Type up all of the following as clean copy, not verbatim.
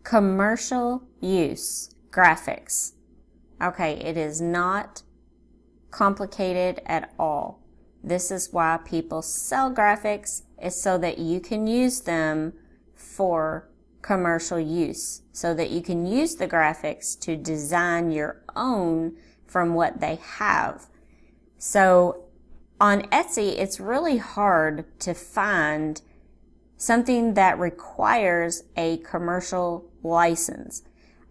commercial use graphics. Okay, it is not complicated at all. This is why people sell graphics, is so that you can use them for commercial use, so that you can use the graphics to design your own from what they have. So on Etsy, it's really hard to find something that requires a commercial license.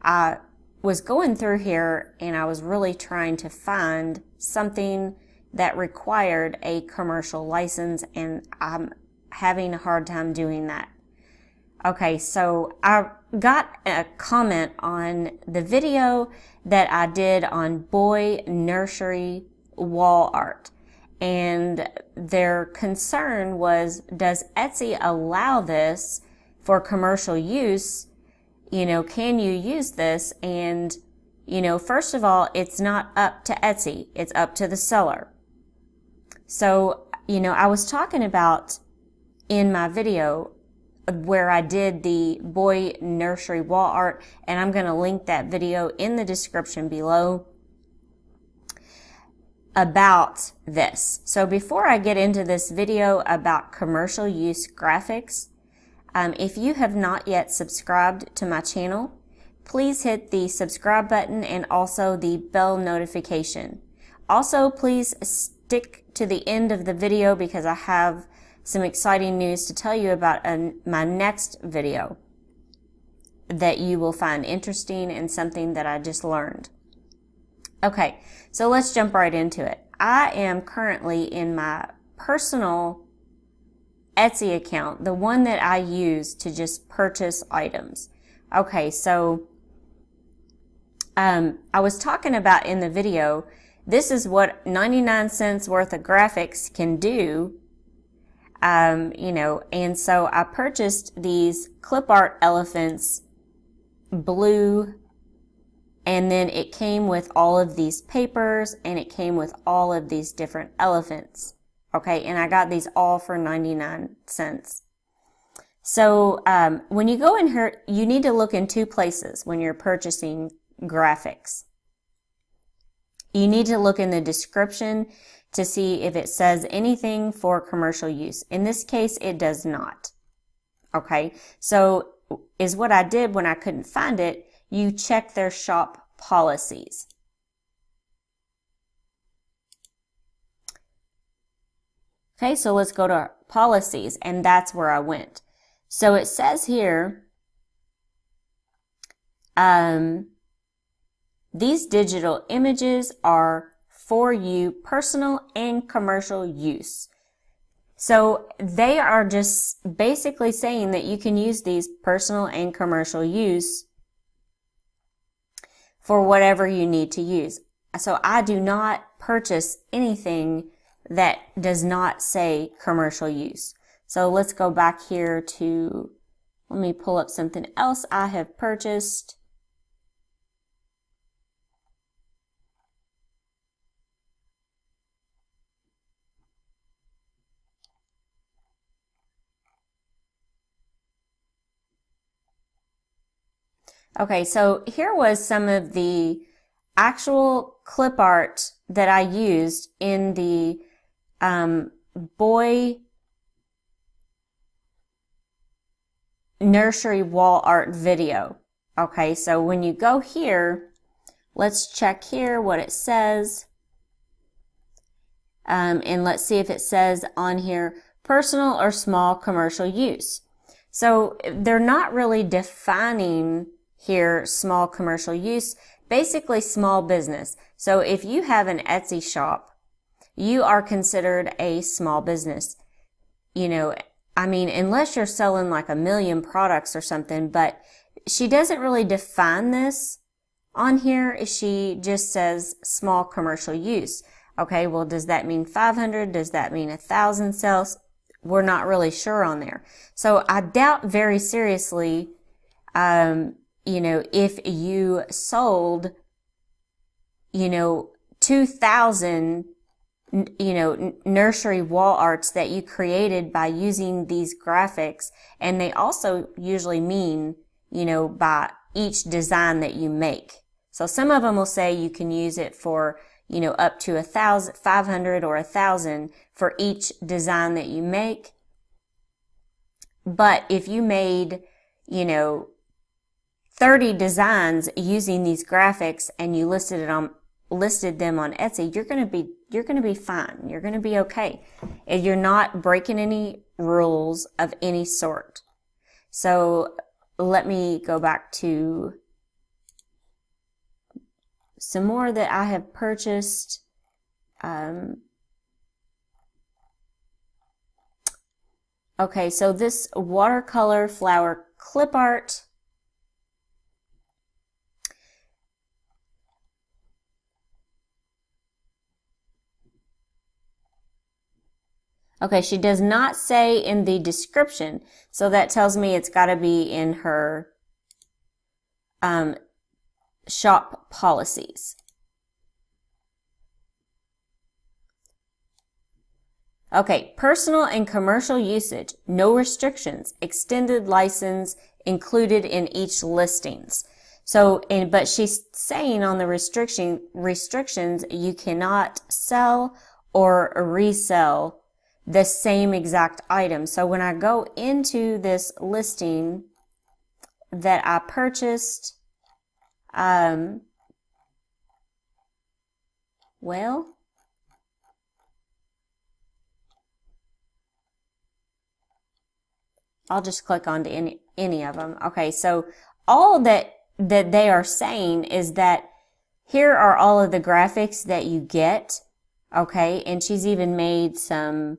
I was going through here and I was really trying to find something that required a commercial license, and I'm having a hard time doing that. Okay, so I got a comment on the video that I did on boy nursery wall art, and their concern was, does Etsy allow this for commercial use? You know, can you use this? And, you know, first of all, it's not up to Etsy, it's up to the seller. So, you know, I was talking about in my video where I did the boy nursery wall art, and I'm going to link that video in the description below about this. So before I get into this video about commercial use graphics, if you have not yet subscribed to my channel, please hit the subscribe button and also the bell notification. Also, please stick to the end of the video because I have some exciting news to tell you about my next video that you will find interesting and something that I just learned. Okay, so let's jump right into it. I am currently in my personal Etsy account, the one that I use to just purchase items. Okay, so I was talking about in the video, this is what 99 cents worth of graphics can do. You know, and so I purchased these Clipart elephants, blue, and then it came with all of these papers and it came with all of these different elephants. Okay, and I got these all for 99 cents. So when you go in here, you need to look in two places when you're purchasing graphics. You need to look in the description to see if it says anything for commercial use. In this case, it does not. Okay, so is what I did when I couldn't find it, you check their shop policies. Okay, so let's go to policies, and that's where I went. So it says here, these digital images are for you personal and commercial use. So they are just basically saying that you can use these personal and commercial use for whatever you need to use. So I do not purchase anything that does not say commercial use. So let's go back here to, let me pull up something else I have purchased. Okay, so here was some of the actual clip art that I used in the boy nursery wall art video. Okay, so when you go here, let's check here what it says. And let's see if it says on here, personal or small commercial use. So they're not really defining here small commercial use, basically small business. So if you have an Etsy shop, you are considered a small business. You know, I mean, unless you're selling like 1 million products or something, but she doesn't really define this on here. She just says small commercial use. Okay, well, does that mean 500? Does that mean 1,000 sales? We're not really sure on there. So I doubt very seriously, you know, if you sold, you know, 2,000, you know, nursery wall arts that you created by using these graphics, and they also usually mean, you know, by each design that you make. So some of them will say you can use it for, you know, up to 500 or 1,000 for each design that you make. But if you made, you know, 30 designs using these graphics and you listed them on Etsy, you're going to be fine. You're going to be okay. And you're not breaking any rules of any sort. So let me go back to some more that I have purchased. Okay, so this watercolor flower clip art. Okay, she does not say in the description, so that tells me it's got to be in her shop policies. Okay, personal and commercial usage, no restrictions, extended license included in each listings. So, but she's saying on the restrictions, you cannot sell or resell the same exact item. So when I go into this listing that I purchased, well, I'll just click on to any of them. Okay, so all that they are saying is that here are all of the graphics that you get, okay, and she's even made some,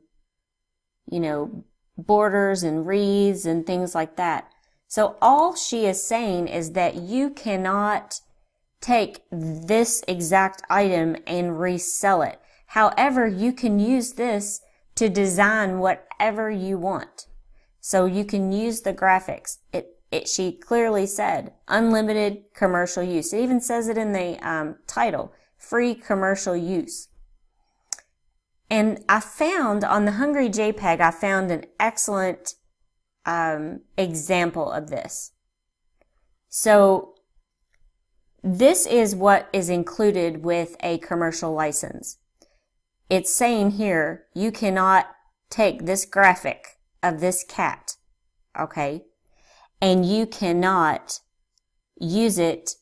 you know, borders and wreaths and things like that. So all she is saying is that you cannot take this exact item and resell it. However, you can use this to design whatever you want. So you can use the graphics. She clearly said unlimited commercial use. It even says it in the title, free commercial use. And I found on the Hungry JPEG, I found an excellent example of this. So this is what is included with a commercial license. It's saying here, you cannot take this graphic of this cat, okay, and you cannot use it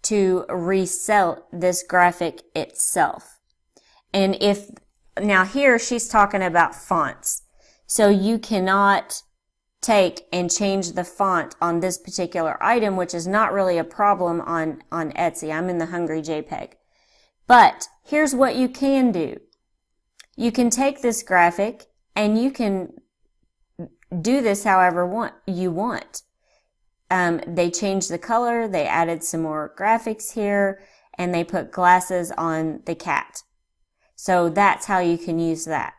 to resell this graphic itself. And now here she's talking about fonts. So you cannot take and change the font on this particular item, which is not really a problem on Etsy. I'm in the Hungry JPEG. But here's what you can do. You can take this graphic and you can do this however you want. They changed the color, they added some more graphics here, and they put glasses on the cat. So that's how you can use that.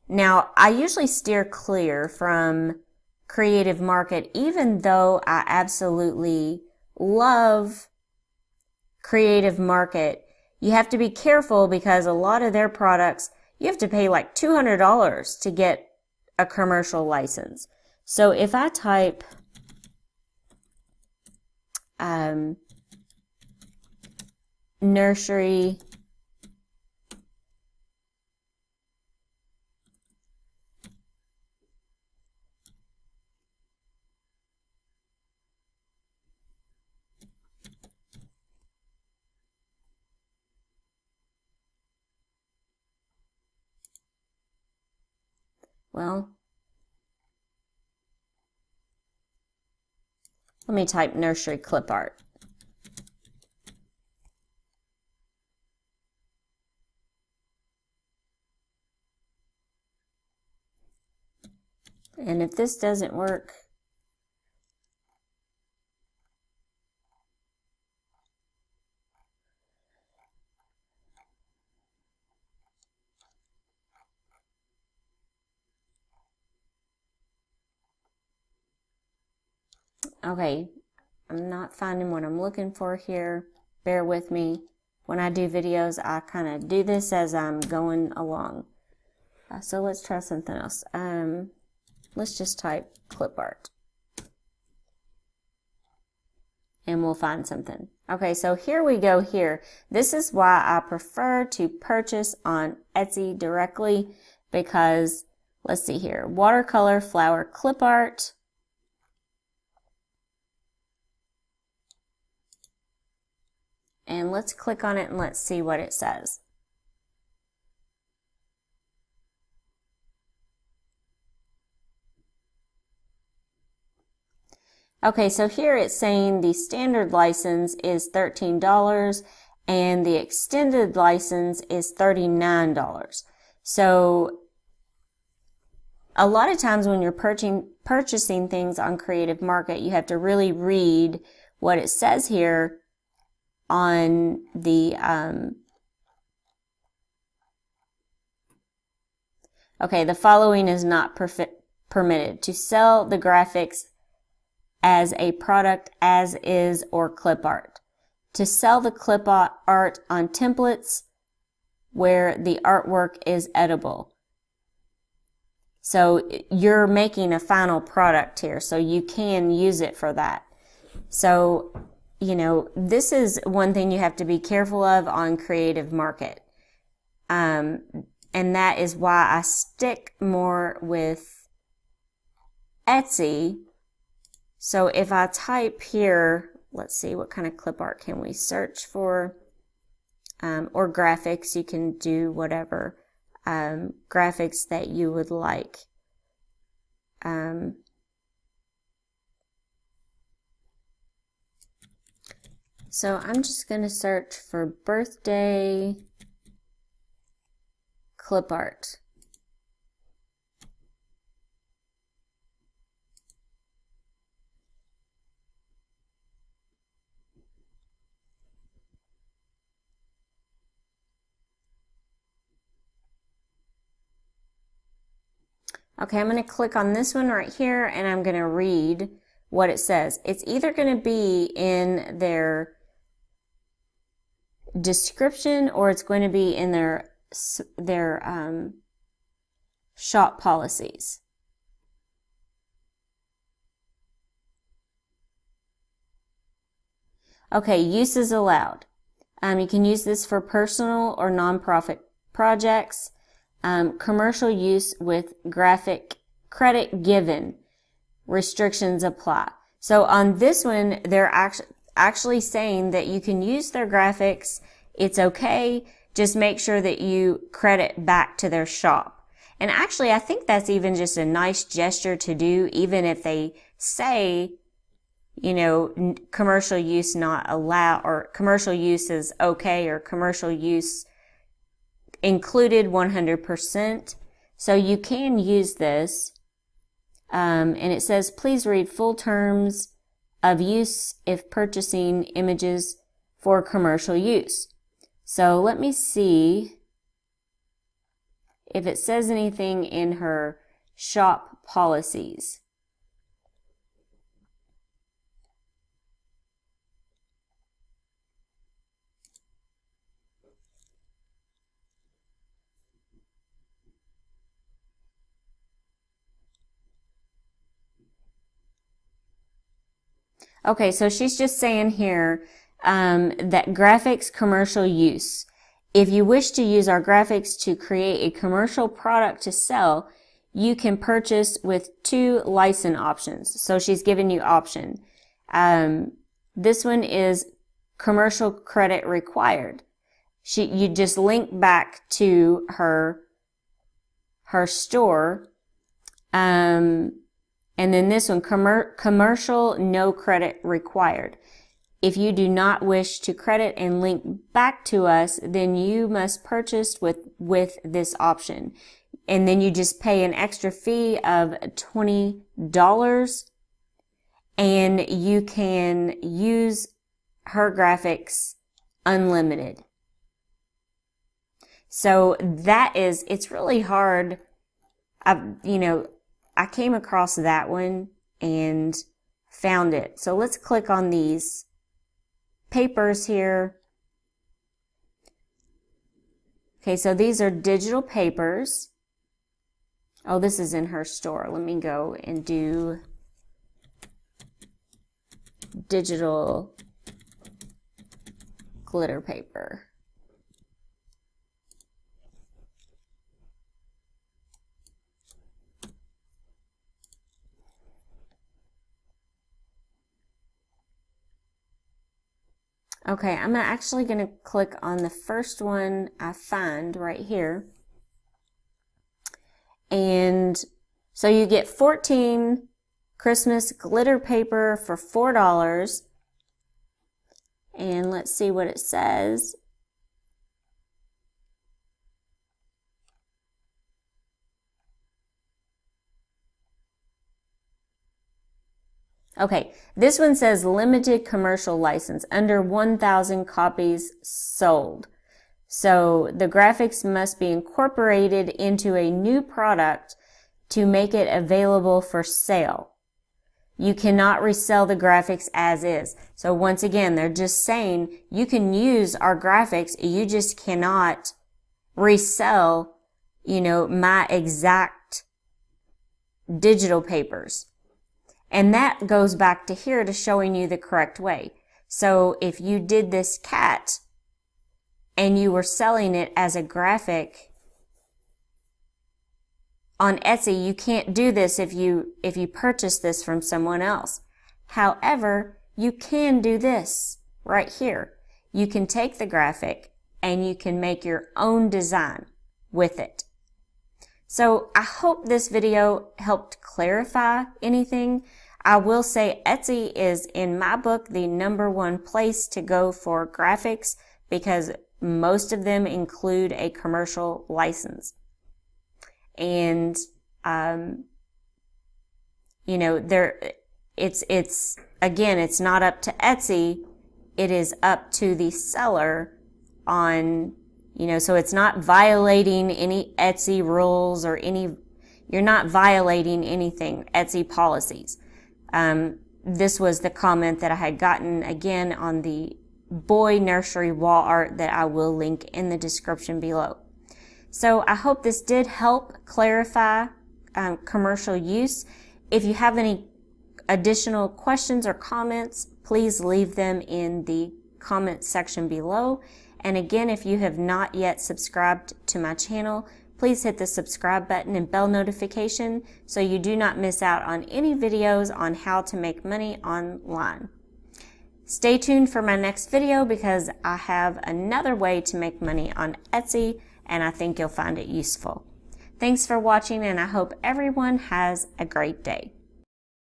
Now, I usually steer clear from Creative Market, even though I absolutely love Creative Market. You have to be careful because a lot of their products, you have to pay like $200 to get a commercial license. So if I type nursery well, let me type nursery clip art. And if this doesn't work, okay, I'm not finding what I'm looking for here. Bear with me. When I do videos, I kind of do this as I'm going along. So let's try something else. Let's just type clip art. and we'll find something. Okay, so here we go here. This is why I prefer to purchase on Etsy directly, because let's see here. Watercolor flower clip art. And let's click on it and let's see what it says. Okay, so here it's saying the standard license is $13 and the extended license is $39. So a lot of times when you're purchasing things on Creative Market, you have to really read what it says here on the, okay, the following is not permitted: to sell the graphics as a product as is or clip art, to sell the clip art on templates where the artwork is edible. So you're making a final product here, so you can use it for that. So, you know, this is one thing you have to be careful of on Creative Market. And that is why I stick more with Etsy. So if I type here, let's see, what kind of clip art can we search for? Or graphics, you can do whatever graphics that you would like. So I'm just going to search for birthday clip art. Okay, I'm going to click on this one right here and I'm going to read what it says. It's either going to be in their description or it's going to be in their shop policies. Okay, use is allowed. You can use this for personal or nonprofit projects. Commercial use with graphic credit given. Restrictions apply. So on this one, they're actually saying that you can use their graphics. It's okay. Just make sure that you credit back to their shop. And actually, I think that's even just a nice gesture to do, even if they say, you know, commercial use not allowed, or commercial use is okay, or commercial use included 100%. So you can use this. And it says, please read full terms of use if purchasing images for commercial use. So let me see if it says anything in her shop policies. Okay, so she's just saying here that graphics commercial use. If you wish to use our graphics to create a commercial product to sell, you can purchase with 2 license options. So she's given you option. This one is commercial credit required. You just link back to her store. And then this one, commercial, no credit required. If you do not wish to credit and link back to us, then you must purchase with this option. And then you just pay an extra fee of $20 and you can use her graphics unlimited. So it's really hard. I came across that one and found it. So let's click on these papers here. Okay, so these are digital papers. Oh, this is in her store. Let me go and do digital glitter paper. Okay, I'm actually going to click on the first one I find right here. And so you get 14 Christmas glitter paper for $4. And let's see what it says. Okay, this one says limited commercial license, under 1,000 copies sold. So the graphics must be incorporated into a new product to make it available for sale. You cannot resell the graphics as is. So once again, they're just saying you can use our graphics, you just cannot resell, you know, my exact digital papers. And that goes back to here to showing you the correct way. So if you did this cat and you were selling it as a graphic on Etsy, you can't do this if you purchase this from someone else. However, you can do this right here. You can take the graphic and you can make your own design with it. So I hope this video helped clarify anything. I will say Etsy is, in my book, the #1 place to go for graphics because most of them include a commercial license. And, you know, again, it's not up to Etsy. It is up to the seller on, you know, so it's not violating any Etsy rules or you're not violating anything, Etsy policies. This was the comment that I had gotten again on the boy nursery wall art that I will link in the description below. So I hope this did help clarify commercial use. If you have any additional questions or comments, please leave them in the comment section below. And again, if you have not yet subscribed to my channel, please hit the subscribe button and bell notification so you do not miss out on any videos on how to make money online. Stay tuned for my next video because I have another way to make money on Etsy and I think you'll find it useful. Thanks for watching and I hope everyone has a great day.